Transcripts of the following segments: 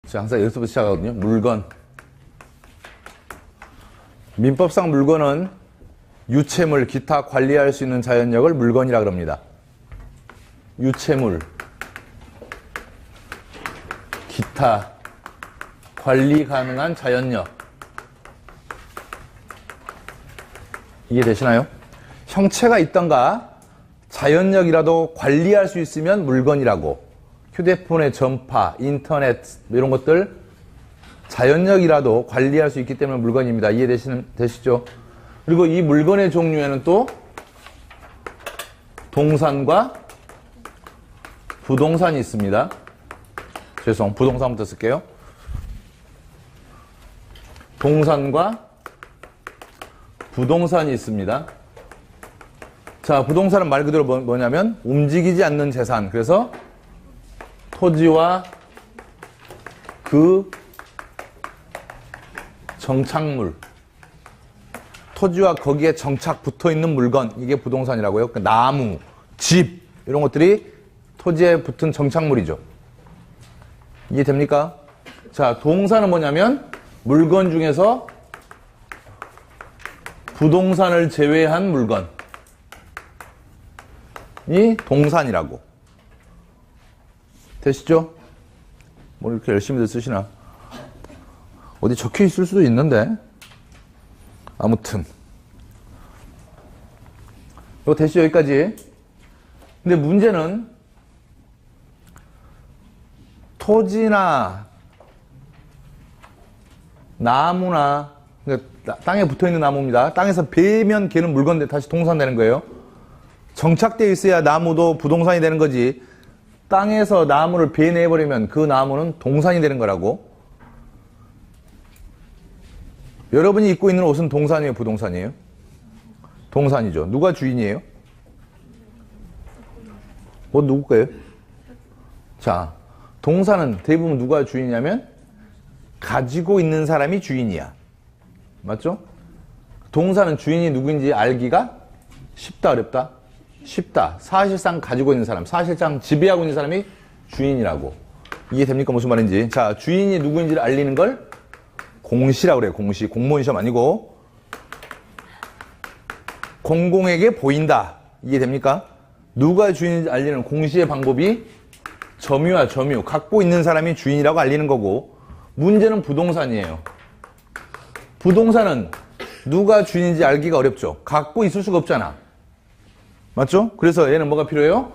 자, 항상 여기서부터 시작하거든요. 물건. 민법상 물건은 유체물, 기타 관리할 수 있는 자연력을 물건이라 그럽니다. 유체물, 기타 관리 가능한 자연력. 이해되시나요? 형체가 있던가 자연력이라도 관리할 수 있으면 물건이라고. 휴대폰의 전파, 인터넷 이런 것들 자연력이라도 관리할 수 있기 때문에 물건입니다. 이해되시죠? 그리고 이 물건의 종류에는 또 동산과 부동산이 있습니다. 부동산부터 쓸게요. 동산과 부동산이 있습니다. 자, 부동산은 말 그대로 뭐냐면 움직이지 않는 재산. 그래서 토지와 그 정착물, 토지와 거기에 정착 붙어있는 물건, 이게 부동산이라고요. 그러니까 나무, 집 이런 것들이 토지에 붙은 정착물이죠. 이해됩니까? 자, 동산은 뭐냐면 물건 중에서 부동산을 제외한 물건이 동산이라고. 되시죠? 뭐 이렇게 열심히들 쓰시나? 어디 적혀 있을 수도 있는데. 아무튼. 이거 되시죠? 여기까지. 근데 문제는 토지나 나무나, 그러니까 땅에 붙어 있는 나무입니다. 땅에서 베면 걔는 물건 다시 동산되는 거예요. 정착되어 있어야 나무도 부동산이 되는 거지. 땅에서 나무를 베내버리면 그 나무는 동산이 되는 거라고. 여러분이 입고 있는 옷은 동산이에요, 부동산이에요? 동산이죠. 누가 주인이에요? 옷 누구 거예요? 자, 동산은 대부분 누가 주인이냐면 가지고 있는 사람이 주인이야. 맞죠? 동산은 주인이 누구인지 알기가 쉽다, 어렵다? 쉽다. 사실상 가지고 있는 사람, 사실상 지배하고 있는 사람이 주인이라고. 이해됩니까? 무슨 말인지. 자, 주인이 누구인지를 알리는 걸 공시라고 그래요. 공시. 공무원 시험 아니고 공공에게 보인다. 이해됩니까? 누가 주인인지 알리는 공시의 방법이 점유와 점유, 갖고 있는 사람이 주인이라고 알리는 거고, 문제는 부동산이에요. 부동산은 누가 주인인지 알기가 어렵죠. 갖고 있을 수가 없잖아. 맞죠? 그래서 얘는 뭐가 필요해요?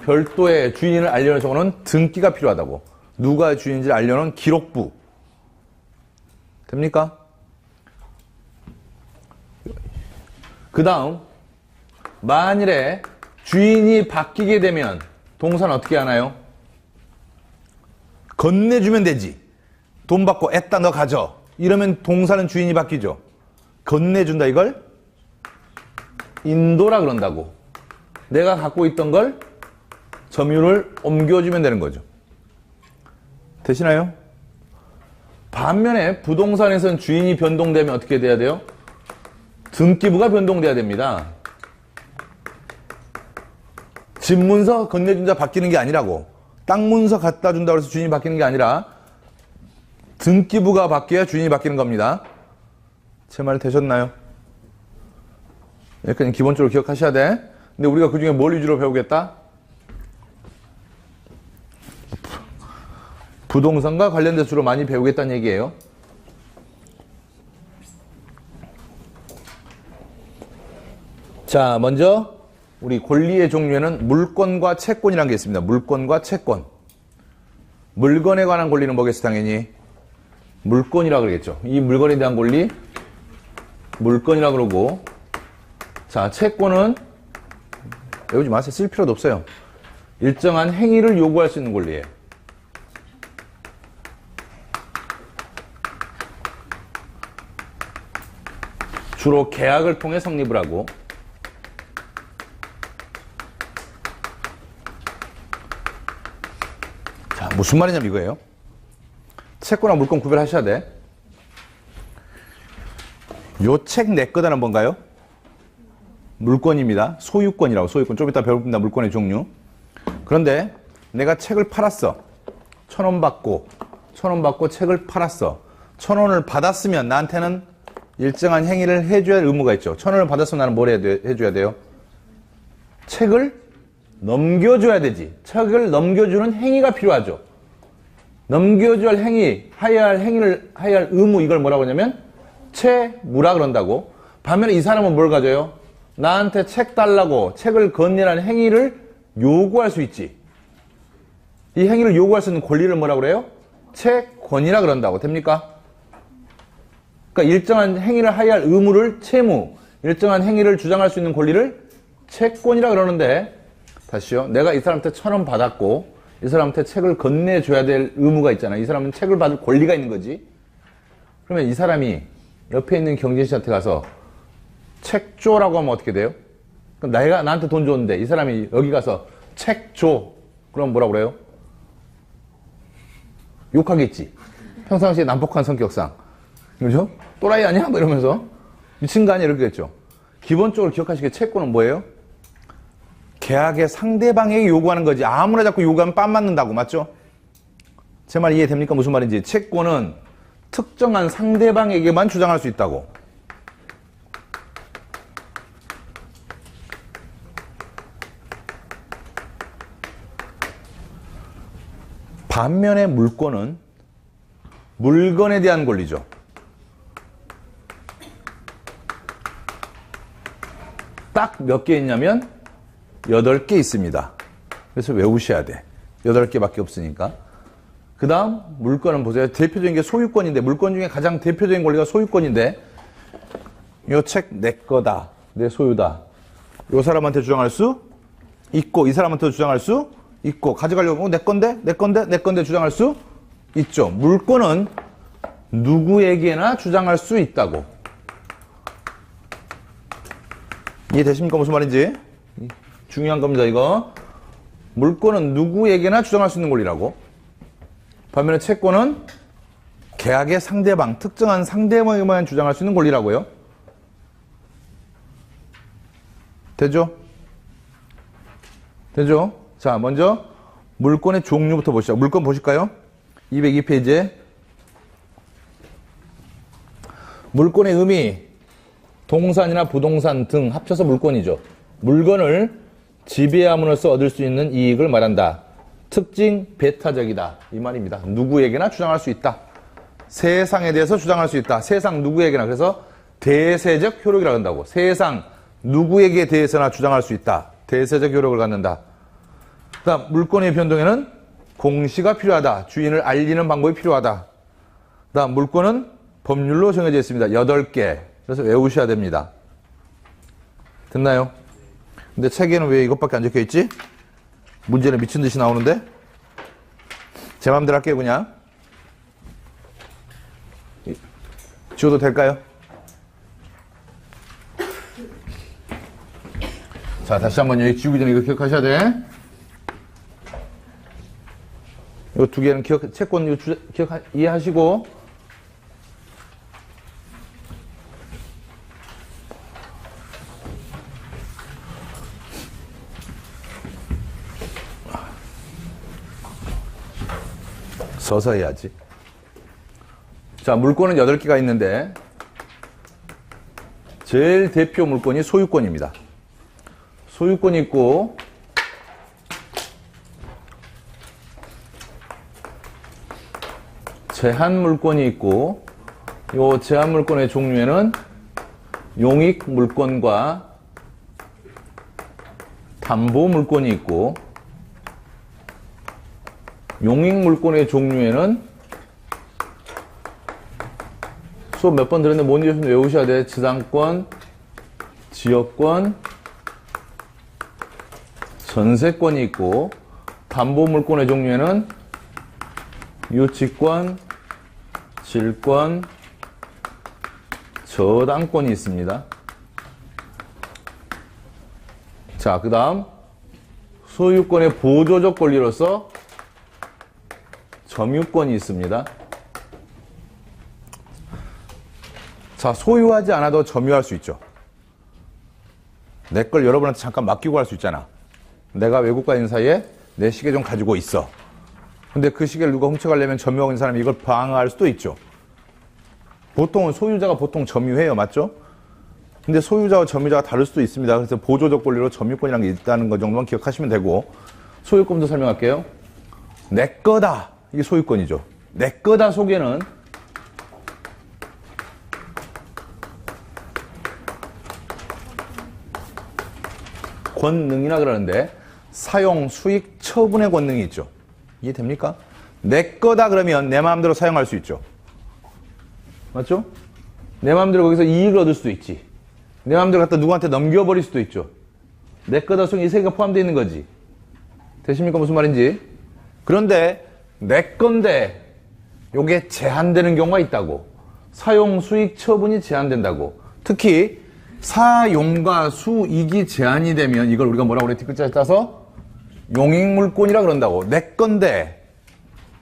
별도의 주인을 알려는 적어놓은 등기가 필요하다고. 누가 주인인지 알려놓은 기록부. 됩니까? 그 다음, 만일에 주인이 바뀌게 되면 동산 어떻게 하나요? 건네주면 되지. 돈 받고 애따 너 가져. 이러면 동산은 주인이 바뀌죠. 건네준다 이걸 인도라 그런다고. 내가 갖고 있던 걸 점유를 옮겨주면 되는 거죠. 되시나요? 반면에 부동산에서는 주인이 변동되면 어떻게 돼야 돼요? 등기부가 변동돼야 됩니다. 집 문서 건네준다 바뀌는 게 아니라고. 땅 문서 갖다 준다고 해서 주인이 바뀌는 게 아니라 등기부가 바뀌어야 주인이 바뀌는 겁니다. 제 말 되셨나요? 여기까지 기본적으로 기억하셔야 돼. 근데 우리가 그 중에 뭘 위주로 배우겠다? 부동산과 관련돼서 주로 많이 배우겠다는 얘기예요. 자, 먼저 우리 권리의 종류에는 물권과 채권이라는 게 있습니다. 물권과 채권. 물건에 관한 권리는 뭐겠어, 당연히? 물권이라고 그러겠죠. 이 물건에 대한 권리, 물건이라고 그러고. 자, 채권은 외우지 마세요. 쓸 필요도 없어요. 일정한 행위를 요구할 수 있는 권리예요. 주로 계약을 통해 성립을 하고. 자, 무슨 말이냐면 이거예요. 채권과 물권 구별하셔야 돼. 요 책 내 거다는 뭔가요? 물권입니다. 소유권이라고. 소유권. 좀 이따 배웁니다. 물권의 종류. 그런데 내가 책을 팔았어. 1,000원 받고 1,000원 받고 책을 팔았어. 1,000원을 받았으면 나한테는 일정한 행위를 해줘야 할 의무가 있죠. 1,000원을 받았으면 나는 뭘 해줘야 돼요? 책을 넘겨줘야 되지. 책을 넘겨주는 행위가 필요하죠. 넘겨줘야 할 행위, 해야 할 의무, 이걸 뭐라고 하냐면 채무라 그런다고. 반면에 이 사람은 뭘 가져요? 나한테 책 달라고 책을 건네라는 행위를 요구할 수 있지. 이 행위를 요구할 수 있는 권리를 뭐라고 그래요? 채권이라 그런다고. 됩니까? 그러니까 일정한 행위를 해야 할 의무를 채무, 일정한 행위를 주장할 수 있는 권리를 채권이라 그러는데, 다시요. 내가 이 사람한테 1,000원 받았고 이 사람한테 책을 건네줘야 될 의무가 있잖아. 이 사람은 책을 받을 권리가 있는 거지. 그러면 이 사람이 옆에 있는 경진 씨한테 가서 책 줘라고 하면 어떻게 돼요? 그럼 내가 나한테 돈 줬는데 이 사람이 여기 가서 책 줘. 그럼 뭐라고 그래요? 욕하겠지. 평상시에 난폭한 성격상. 그죠? 또라이 아니야? 뭐 이러면서. 미친 거 아니야? 이렇게겠죠. 기본적으로 기억하시게 채권은 뭐예요? 계약의 상대방에게 요구하는 거지. 아무나 자꾸 요구하면 빰 맞는다고. 맞죠? 제 말 이해됩니까? 무슨 말인지. 채권은 특정한 상대방에게만 주장할 수 있다고. 반면에 물권은 물건에 대한 권리죠. 딱 몇 개 있냐면 8개 있습니다. 그래서 외우셔야 돼. 8개밖에 없으니까. 그 다음 물권은 보세요. 대표적인 게 소유권인데, 물권 중에 가장 대표적인 권리가 소유권인데, 이 책 내 거다, 내 소유다. 이 사람한테 주장할 수 있고, 이 사람한테 주장할 수 있고, 가져가려고 내 건데 주장할 수 있죠. 물권은 누구에게나 주장할 수 있다고. 이해되십니까? 무슨 말인지? 중요한 겁니다, 이거. 물권은 누구에게나 주장할 수 있는 권리라고. 반면에 채권은 계약의 상대방, 특정한 상대방에게만 주장할 수 있는 권리라고요. 되죠? 되죠? 자, 먼저 물권의 종류부터 보시죠. 물권 보실까요? 202페이지에. 물권의 의미, 동산이나 부동산 등 합쳐서 물권이죠. 물건을 지배함으로써 얻을 수 있는 이익을 말한다. 특징, 배타적이다. 이 말입니다. 누구에게나 주장할 수 있다. 세상에 대해서 주장할 수 있다. 세상 누구에게나. 그래서 대세적 효력이라고 한다고. 세상 누구에게 대해서나 주장할 수 있다. 대세적 효력을 갖는다. 그 다음 물권의 변동에는 공시가 필요하다. 주인을 알리는 방법이 필요하다. 그 다음 물권은 법률로 정해져 있습니다. 8개. 그래서 외우셔야 됩니다. 됐나요? 근데 책에는 왜 이것밖에 안 적혀 있지? 문제는 미친 듯이 나오는데? 제 맘대로 할게요, 그냥. 지워도 될까요? 자, 다시 한번 여기 지우기 전에 이거 기억하셔야 돼. 이 2개는 채권 이해하시고. 서서 해야지. 자, 물권은 8개가 있는데 제일 대표 물권이 소유권입니다. 소유권이 있고 제한 물권이 있고, 이 제한 물권의 종류에는 용익 물권과 담보 물권이 있고, 용익 물권의 종류에는 수업 몇 번 들었는데 못 읽으시면 외우셔야 돼. 지상권, 지역권, 전세권이 있고, 담보 물권의 종류에는 유치권, 질권, 저당권이 있습니다. 자, 그 다음 소유권의 보조적 권리로서 점유권이 있습니다. 자, 소유하지 않아도 점유할 수 있죠. 내 걸 여러분한테 잠깐 맡기고 할 수 있잖아. 내가 외국가 있는 사이에 내 시계 좀 가지고 있어. 근데 그 시계를 누가 훔쳐가려면 점유하고 있는 사람이 이걸 방어할 수도 있죠. 보통은 소유자가 보통 점유해요. 맞죠? 근데 소유자와 점유자가 다를 수도 있습니다. 그래서 보조적 권리로 점유권이라는 게 있다는 것 정도만 기억하시면 되고, 소유권도 설명할게요. 내 거다. 이게 소유권이죠. 내 거다 속에는 권능이라 그러는데 사용, 수익, 처분의 권능이 있죠. 이해됩니까? 내 거다 그러면 내 마음대로 사용할 수 있죠. 맞죠? 내 마음대로 거기서 이익을 얻을 수도 있지. 내 마음대로 갖다 누구한테 넘겨버릴 수도 있죠. 내 거다 속에 이 세 개가 포함되어 있는 거지. 되십니까? 무슨 말인지. 그런데 내 건데 요게 제한되는 경우가 있다고. 사용, 수익, 처분이 제한된다고. 특히 사용과 수익이 제한이 되면 이걸 우리가 뭐라고 그래? 뒷글자에 따서 용익물권이라 그런다고. 내 건데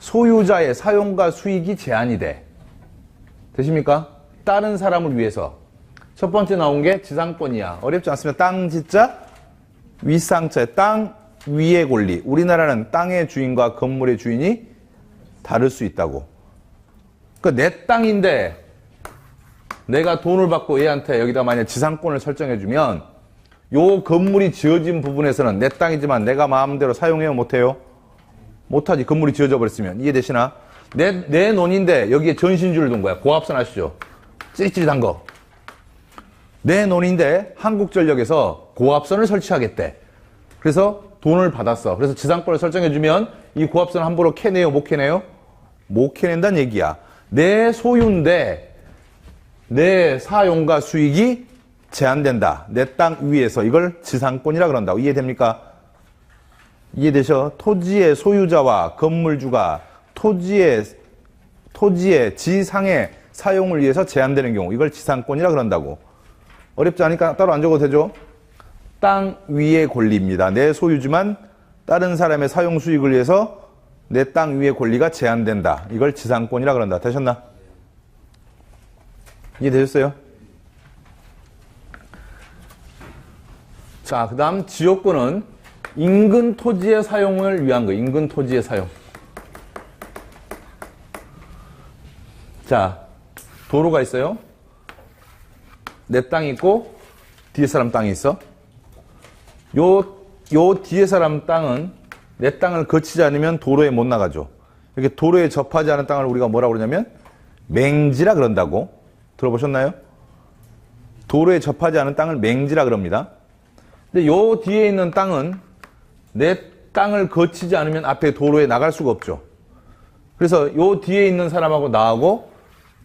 소유자의 사용과 수익이 제한이 돼. 되십니까? 다른 사람을 위해서. 첫 번째 나온 게 지상권이야. 어렵지 않습니다. 땅 지자 윗상처에 땅 위의 권리. 우리나라는 땅의 주인과 건물의 주인이 다를 수 있다고. 그러니까 내 땅인데 내가 돈을 받고 얘한테 여기다 만약 지상권을 설정해주면 요 건물이 지어진 부분에서는 내 땅이지만 내가 마음대로 사용해요? 못해요? 못하지. 건물이 지어져 버렸으면. 이해되시나? 내 논인데 여기에 전신줄을 둔 거야. 고압선 아시죠? 찌릿찌릿한 거. 내 논인데 한국전력에서 고압선을 설치하겠대. 그래서 돈을 받았어. 그래서 지상권을 설정해주면 이 고압선을 함부로 캐내요? 못 캐내요? 못 캐낸다는 얘기야. 내 소유인데 내 사용과 수익이 제한된다. 내 땅 위에서. 이걸 지상권이라 그런다고. 이해됩니까? 이해되셔? 토지의 소유자와 건물주가 토지의 지상의 사용을 위해서 제한되는 경우. 이걸 지상권이라 그런다고. 어렵지 않으니까 따로 안 적어도 되죠? 땅 위의 권리입니다. 내 소유지만 다른 사람의 사용 수익을 위해서 내 땅 위의 권리가 제한된다. 이걸 지상권이라 그런다. 되셨나? 이해되셨어요? 자, 그 다음 지역권은 인근 토지의 사용을 위한 거예요. 인근 토지의 사용. 자, 도로가 있어요. 내 땅이 있고 뒤에 사람 땅이 있어. 요 뒤에 사람 땅은 내 땅을 거치지 않으면 도로에 못 나가죠. 이렇게 도로에 접하지 않은 땅을 우리가 뭐라고 그러냐면 맹지라 그런다고. 들어보셨나요? 도로에 접하지 않은 땅을 맹지라 그럽니다. 근데 요 뒤에 있는 땅은 내 땅을 거치지 않으면 앞에 도로에 나갈 수가 없죠. 그래서 요 뒤에 있는 사람하고 나하고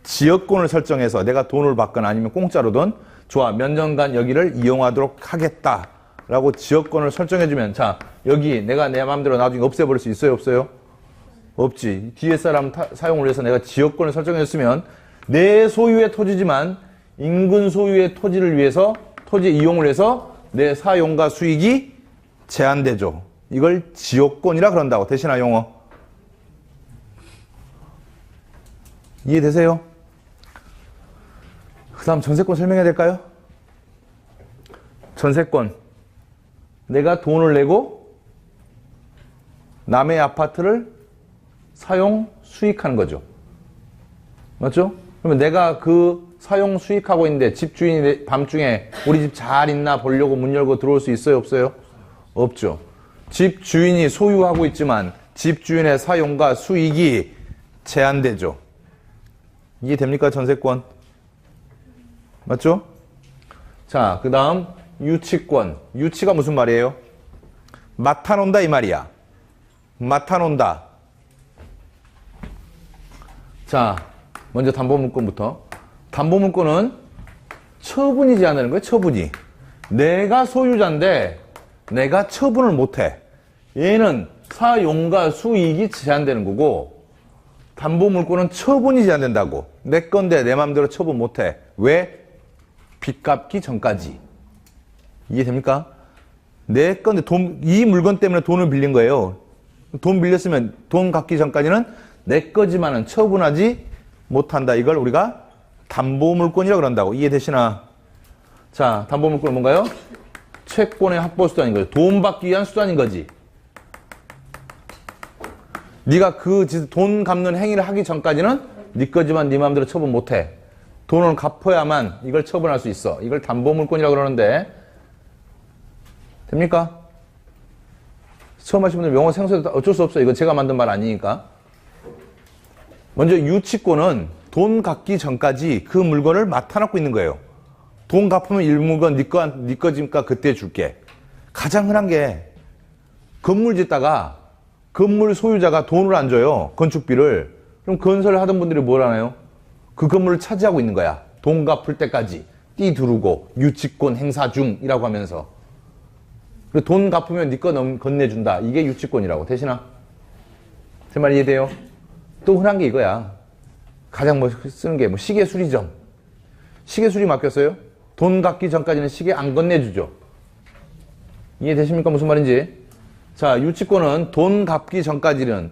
지역권을 설정해서 내가 돈을 받거나 아니면 공짜로든 좋아, 몇 년간 여기를 이용하도록 하겠다라고 지역권을 설정해주면, 자, 여기 내가 내 마음대로 나중에 없애버릴 수 있어요? 없어요? 없지. 뒤에 사람 사용을 위해서 내가 지역권을 설정해줬으면 내 소유의 토지지만 인근 소유의 토지를 위해서, 토지 이용을 해서 내 사용과 수익이 제한되죠. 이걸 지역권이라 그런다고. 대신하 용어. 이해되세요? 그 다음 전세권 설명해야 될까요? 전세권. 내가 돈을 내고 남의 아파트를 사용, 수익하는 거죠. 맞죠? 그러면 내가 그 사용, 수익하고 있는데 집주인이 밤중에 우리 집 잘 있나 보려고 문 열고 들어올 수 있어요? 없어요? 없죠. 집주인이 소유하고 있지만 집주인의 사용과 수익이 제한되죠. 이해됩니까? 전세권. 맞죠? 자, 그 다음 유치권. 유치가 무슨 말이에요? 맡아놓는다 이 말이야. 맡아놓는다. 자, 먼저 담보물권부터. 담보물권은 처분이 제한되는 거예요. 처분이. 내가 소유자인데 내가 처분을 못해. 얘는 사용과 수익이 제한되는 거고, 담보물권은 처분이 제한된다고. 내 건데 내 마음대로 처분 못해. 왜? 빚 갚기 전까지. 이해됩니까? 내 건데 이 물건 때문에 돈을 빌린 거예요. 돈 빌렸으면 돈 갚기 전까지는 내 거지만은 처분하지 못한다. 이걸 우리가 담보물권이라고 그런다고. 이해되시나? 자, 담보물권은 뭔가요? 채권의 확보 수단인 거예요. 돈 받기 위한 수단인 거지. 네가 돈 갚는 행위를 하기 전까지는 네 거지만 네 마음대로 처분 못해. 돈을 갚아야만 이걸 처분할 수 있어. 이걸 담보물권이라고 그러는데 됩니까? 처음 하신 분들 용어 생소해도 어쩔 수 없어요. 이거 제가 만든 말 아니니까. 먼저 유치권은 돈 갚기 전까지 그 물건을 맡아놓고 있는 거예요. 돈 갚으면 이 물건 네 거지니까 그때 줄게. 가장 흔한 게 건물 짓다가 건물 소유자가 돈을 안 줘요. 건축비를. 그럼 건설을 하던 분들이 뭘 하나요? 그 건물을 차지하고 있는 거야. 돈 갚을 때까지 띠 두르고 유치권 행사 중이라고 하면서. 그리고 돈 갚으면 네 거 건네준다. 이게 유치권이라고. 대신아? 제 말 이해돼요? 또 흔한 게 이거야. 가장 쓰는 게 시계 수리점. 시계 수리 맡겼어요? 돈 갚기 전까지는 시계 안 건네주죠. 이해되십니까? 무슨 말인지? 자, 유치권은 돈 갚기 전까지는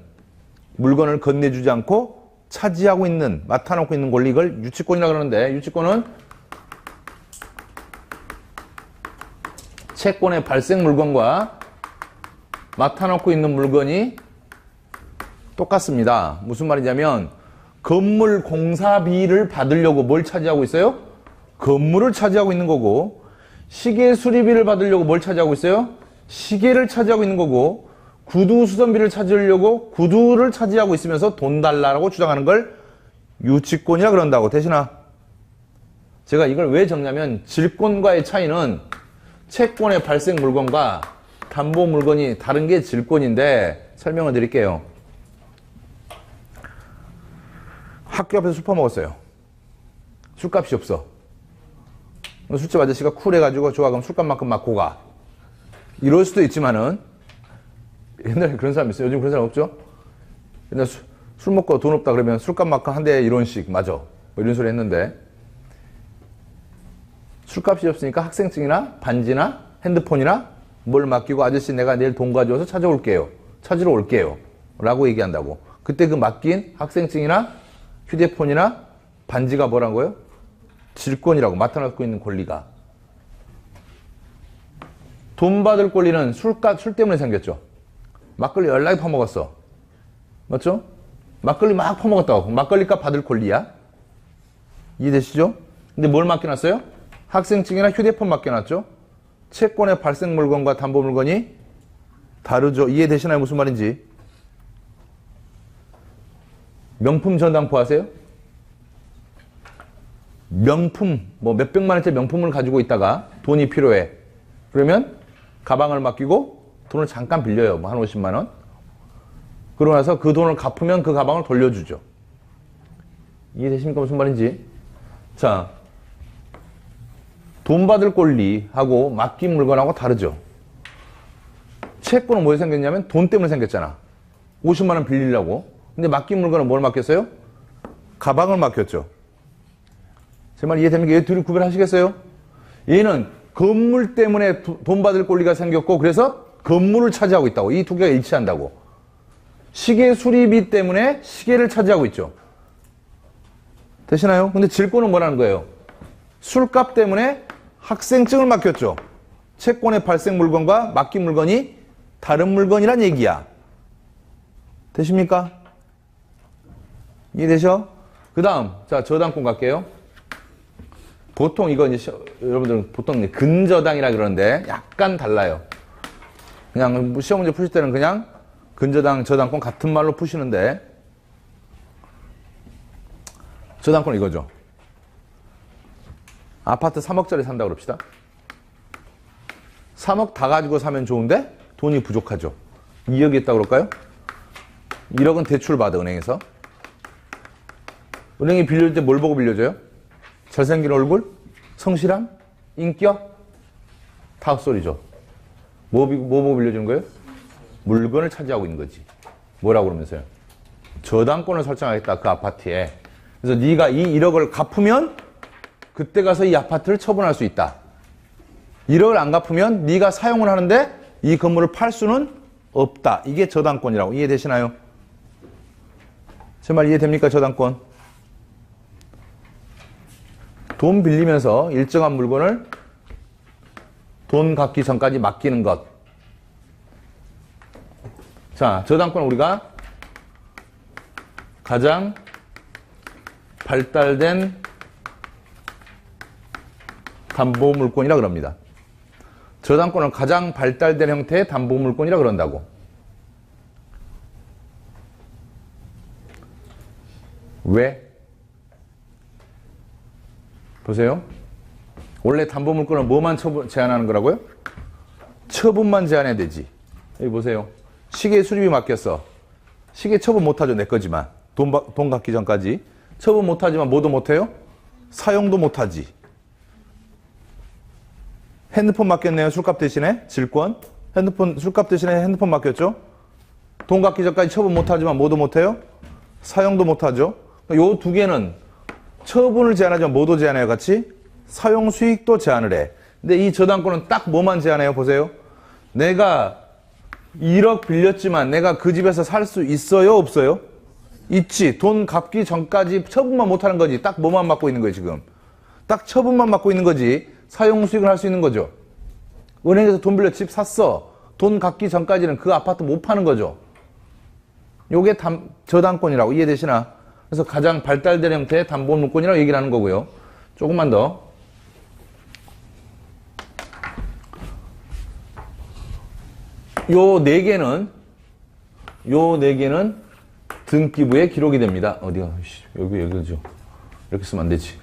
물건을 건네주지 않고 차지하고 있는, 맡아놓고 있는 권리, 이걸 유치권이라고 그러는데, 유치권은 채권의 발생 물건과 맡아놓고 있는 물건이 똑같습니다. 무슨 말이냐면 건물 공사비를 받으려고 뭘 차지하고 있어요? 건물을 차지하고 있는 거고, 시계 수리비를 받으려고 뭘 차지하고 있어요? 시계를 차지하고 있는 거고, 구두 수선비를 찾으려고 구두를 차지하고 있으면서 돈 달라고 주장하는 걸 유치권이라 그런다고. 대신아, 제가 이걸 왜 적냐면 질권과의 차이는 채권의 발생 물건과 담보 물건이 다른 게 질권인데 설명을 드릴게요. 학교 앞에서 술 퍼먹었어요. 술값이 없어. 술집 아저씨가 쿨해가지고 좋아 그럼 술값만큼 맞고 가. 이럴 수도 있지만은 옛날에 그런 사람 있어요. 요즘 그런 사람 없죠? 옛날 술 먹고 돈 없다 그러면 술값만큼 한 대 이런 식 맞아. 뭐 이런 소리 했는데 술값이 없으니까 학생증이나 반지나 핸드폰이나 뭘 맡기고 아저씨 내가 내일 돈 가져와서 찾아올게요. 찾으러 올게요. 라고 얘기한다고. 그때 그 맡긴 학생증이나 휴대폰이나 반지가 뭐란 거예요? 질권이라고. 맡아놓고 있는 권리가. 돈 받을 권리는 술 때문에 생겼죠. 막걸리 연락이 퍼먹었어. 맞죠? 막걸리 막 퍼먹었다고. 막걸리값 받을 권리야. 이해되시죠? 근데 뭘 맡겨놨어요? 학생증이나 휴대폰 맡겨놨죠? 채권의 발생 물건과 담보 물건이 다르죠. 이해되시나요? 무슨 말인지. 명품 전당포 아세요? 명품, 뭐 몇백만 원짜리 명품을 가지고 있다가 돈이 필요해. 그러면 가방을 맡기고 돈을 잠깐 빌려요. 뭐 한 50만 원. 그러고 나서 그 돈을 갚으면 그 가방을 돌려주죠. 이해되십니까? 무슨 말인지. 자, 돈 받을 권리하고 맡긴 물건하고 다르죠. 채권은 뭐에 생겼냐면 돈 때문에 생겼잖아. 50만 원 빌리려고. 근데 맡긴 물건은 뭘 맡겼어요? 가방을 맡겼죠. 제 말 이해됩니까? 얘 둘이 구별하시겠어요? 얘는 건물 때문에 돈 받을 권리가 생겼고 그래서 건물을 차지하고 있다고. 이 두 개가 일치한다고. 시계 수리비 때문에 시계를 차지하고 있죠. 되시나요? 근데 질권은 뭐라는 거예요? 술값 때문에 학생증을 맡겼죠. 채권의 발생 물건과 맡긴 물건이 다른 물건이란 얘기야. 되십니까? 이해되셔? 그 다음, 자, 저당권 갈게요. 보통 이거 이제 여러분들은 보통 근저당이라 그러는데 약간 달라요. 그냥 시험 문제 푸실 때는 그냥 근저당, 저당권 같은 말로 푸시는데 저당권 이거죠. 아파트 3억짜리 산다고 그럽시다. 3억 다 가지고 사면 좋은데 돈이 부족하죠. 2억이 있다고 그럴까요? 1억은 대출 받아 은행에서. 은행이 빌려줄 때 뭘 보고 빌려줘요? 잘생긴 얼굴? 성실함? 인격? 다 헛소리죠. 뭐 보고 빌려주는 거예요? 물건을 차지하고 있는 거지. 뭐라고 그러면서요? 저당권을 설정하겠다 그 아파트에. 그래서 네가 이 1억을 갚으면 그때 가서 이 아파트를 처분할 수 있다. 1억을 안 갚으면 네가 사용을 하는데 이 건물을 팔 수는 없다. 이게 저당권이라고. 이해되시나요? 제 말 이해됩니까? 저당권. 돈 빌리면서 일정한 물건을 돈 갚기 전까지 맡기는 것. 자, 저당권은 우리가 가장 발달된 담보물권이라 그럽니다. 저당권은 가장 발달된 형태의 담보물권이라 그런다고. 왜? 보세요. 원래 담보물권은 뭐만 제한하는 거라고요? 처분만 제한해야 되지. 여기 보세요. 시계 수리비 맡겼어. 시계 처분 못하죠. 내 거지만. 돈 갚기 전까지. 처분 못하지만 뭐도 못해요? 사용도 못하지. 핸드폰 맡겼네요. 술값 대신에. 질권. 술값 대신에 핸드폰 맡겼죠. 돈 갚기 전까지 처분 못하지만 뭐도 못해요? 사용도 못하죠. 요 두 개는 처분을 제한하지만 뭐도 제한해요? 같이? 사용 수익도 제한을 해. 근데 이 저당권은 딱 뭐만 제한해요? 보세요. 내가 1억 빌렸지만 내가 그 집에서 살 수 있어요? 없어요? 있지. 돈 갚기 전까지 처분만 못하는 거지. 딱 뭐만 맡고 있는 거예요, 지금. 딱 처분만 맡고 있는 거지. 사용 수익을 할 수 있는 거죠. 은행에서 돈 빌려 집 샀어. 돈 갚기 전까지는 그 아파트 못 파는 거죠. 요게 저당권이라고 이해되시나? 그래서 가장 발달된 형태의 담보물권이라고 얘기를 하는 거고요. 조금만 더. 요 네 개는 등기부에 기록이 됩니다. 어디가? 여기죠. 이렇게 쓰면 안 되지.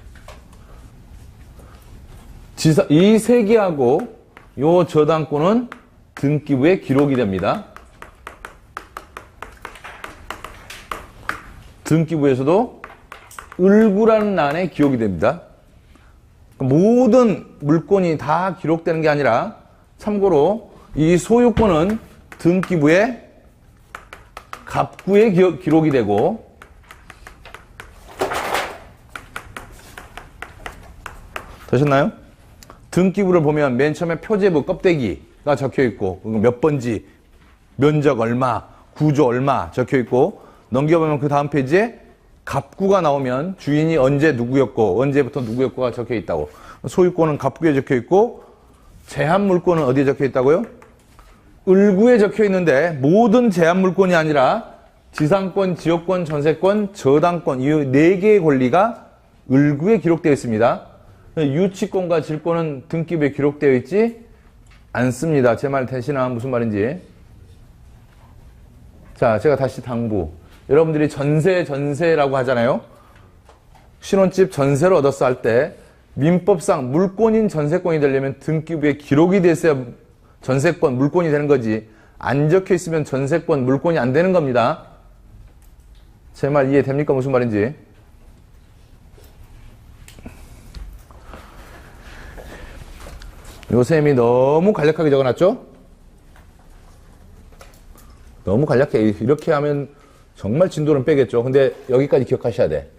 이 세 개하고 요 저당권은 등기부에 기록이 됩니다. 등기부에서도 을구라는 란에 기록이 됩니다. 모든 물건이 다 기록되는 게 아니라 참고로 이 소유권은 등기부에 갑구에 기록이 되고 되셨나요? 등기부를 보면 맨 처음에 표제부 껍데기가 적혀있고 몇 번지, 면적 얼마, 구조 얼마 적혀있고 넘겨보면 그 다음 페이지에 갑구가 나오면 주인이 언제 누구였고 언제부터 누구였고가 적혀있다고. 소유권은 갑구에 적혀있고 제한물권은 어디에 적혀있다고요? 을구에 적혀있는데 모든 제한물권이 아니라 지상권, 지역권, 전세권, 저당권 이 네 개의 권리가 을구에 기록되어 있습니다. 유치권과 질권은 등기부에 기록되어 있지 않습니다. 제 말 되시나? 무슨 말인지. 자, 제가 다시 당부. 여러분들이 전세라고 하잖아요. 신혼집 전세를 얻었어 할 때 민법상 물권인 전세권이 되려면 등기부에 기록이 됐어야 전세권, 물권이 되는 거지. 안 적혀 있으면 전세권, 물권이 안 되는 겁니다. 제 말 이해됩니까? 무슨 말인지. 요셈이 너무 간략하게 적어놨죠? 너무 간략해. 이렇게 하면 정말 진도는 빼겠죠. 근데 여기까지 기억하셔야 돼.